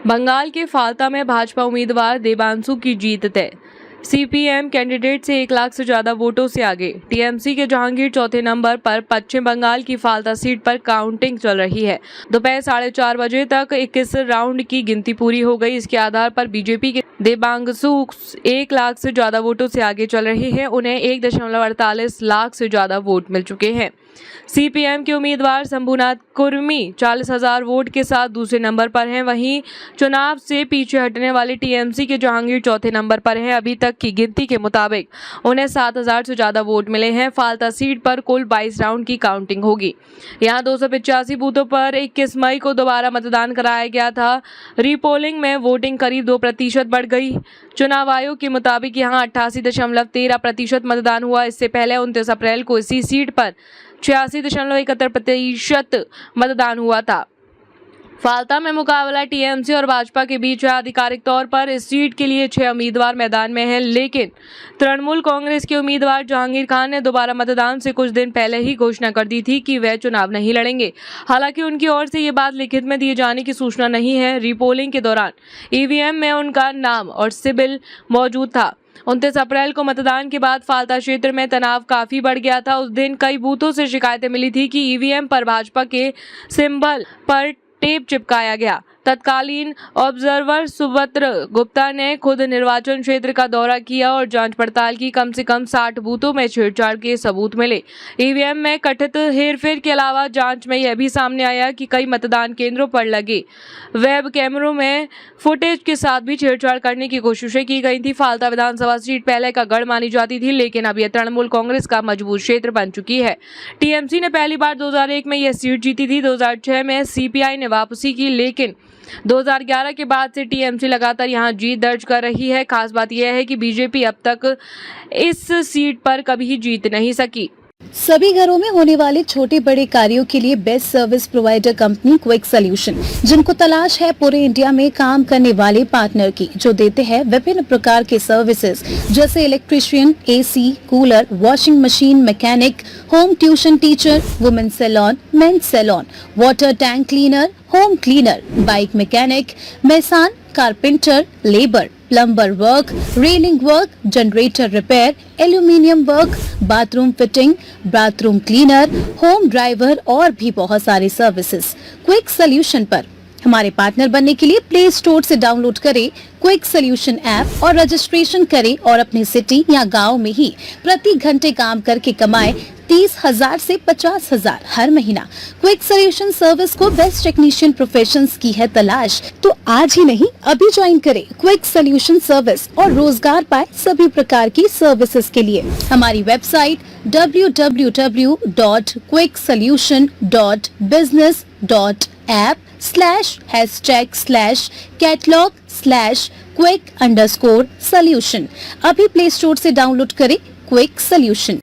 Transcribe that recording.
बंगाल के फाल्ता में भाजपा उम्मीदवार देवांशु की जीत तय। सीपीएम कैंडिडेट से 1 लाख से ज्यादा वोटों से आगे। टीएमसी के जहांगीर चौथे नंबर पर। पश्चिम बंगाल की फाल्ता सीट पर काउंटिंग चल रही है। दोपहर 4:30 बजे तक 21 राउंड की गिनती पूरी हो गई। इसके आधार पर बीजेपी के देवांशु 1 लाख से ज्यादा वोटों से आगे चल रहे हैं। उन्हें 1.48 लाख से ज्यादा वोट मिल चुके हैं। सीपीएम के उम्मीदवार शंभुनाथ कुर्मी 40,000 वोट के साथ दूसरे नंबर पर हैं। वहीं चुनाव से पीछे हटने वाले टीएमसी के जहांगीर चौथे नंबर पर हैं। अभी तक की गिनती के मुताबिक उन्हें 7,000 से ज्यादा वोट मिले हैं। फाल्ता सीट पर कुल 22 राउंड की काउंटिंग होगी। यहां 285 बूथों पर 21 मई को दोबारा मतदान कराया गया था। रीपोलिंग में वोटिंग करीब 2% बढ़ गई। चुनाव आयोग के मुताबिक यहां 88.13% मतदान हुआ। इससे पहले 29 अप्रैल को इसी सीट पर 86.71% मतदान हुआ था। फाल्ता में मुकाबला टीएमसी और भाजपा के बीच है। आधिकारिक तौर पर इस सीट के लिए 6 उम्मीदवार मैदान में हैं, लेकिन तृणमूल कांग्रेस के उम्मीदवार जहांगीर खान ने दोबारा मतदान से कुछ दिन पहले ही घोषणा कर दी थी कि वह चुनाव नहीं लड़ेंगे। हालांकि उनकी ओर से ये बात लिखित में दिए जाने की सूचना नहीं है। रीपोलिंग के दौरान ईवीएम में उनका नाम और सिबिल मौजूद था। 29 अप्रैल को मतदान के बाद फाल्ता क्षेत्र में तनाव काफी बढ़ गया था। उस दिन कई बूथों से शिकायतें मिली थी कि ईवीएम पर भाजपा के सिंबल पर टेप चिपकाया गया। तत्कालीन ऑब्जर्वर सुब्रत गुप्ता ने खुद निर्वाचन क्षेत्र का दौरा किया और जांच पड़ताल की। कम से कम 60 बूथों में छेड़छाड़ के सबूत मिले। ईवीएम में कथित हेरफेर के अलावा जांच में यह भी सामने आया कि कई मतदान केंद्रों पर लगे वेब कैमरों में फुटेज के साथ भी छेड़छाड़ करने की कोशिशें की गई थी। फाल्ता विधानसभा सीट पहले का गढ़ मानी जाती थी, लेकिन अब यह तृणमूल कांग्रेस का मजबूत क्षेत्र बन चुकी है। टीएमसी ने पहली बार 2001 में यह सीट जीती थी। 2006 में सीपीआई ने वापसी की, लेकिन 2011 के बाद से टीएमसी लगातार यहां जीत दर्ज कर रही है। खास बात यह है कि बीजेपी अब तक इस सीट पर कभी जीत नहीं सकी। सभी घरों में होने वाले छोटे बड़े कार्यों के लिए best service provider company quick solution, जिनको तलाश है पूरे इंडिया में काम करने वाले पार्टनर की, जो देते हैं विभिन्न प्रकार के सर्विसेज जैसे electrician, AC, cooler, washing machine, mechanic, home tuition teacher, women salon, men's salon, water tank cleaner, home cleaner, bike mechanic, mason, carpenter, labour, plumber work, railing work, generator repair, aluminium work, bathroom fitting, bathroom cleaner, home driver और भी बहुत सारे services quick solution पर। हमारे partner बनने के लिए play store से डाउनलोड करें क्विक सॉल्यूशन ऐप और रजिस्ट्रेशन करें और अपनी सिटी या गांव में ही प्रति घंटे काम करके कमाएं 30,000 से 50,000 हर महीना। क्विक सॉल्यूशन सर्विस को बेस्ट टेक्नीशियन प्रोफेशंस की है तलाश, तो आज ही नहीं अभी ज्वाइन करें क्विक सॉल्यूशन सर्विस और रोजगार पाए सभी प्रकार की सर्विसेज के लिए। हमारी वेबसाइट www.quicksolution.business.app/#catalog/quick_solution। अभी प्ले स्टोर से डाउनलोड करें क्विक सॉल्यूशन।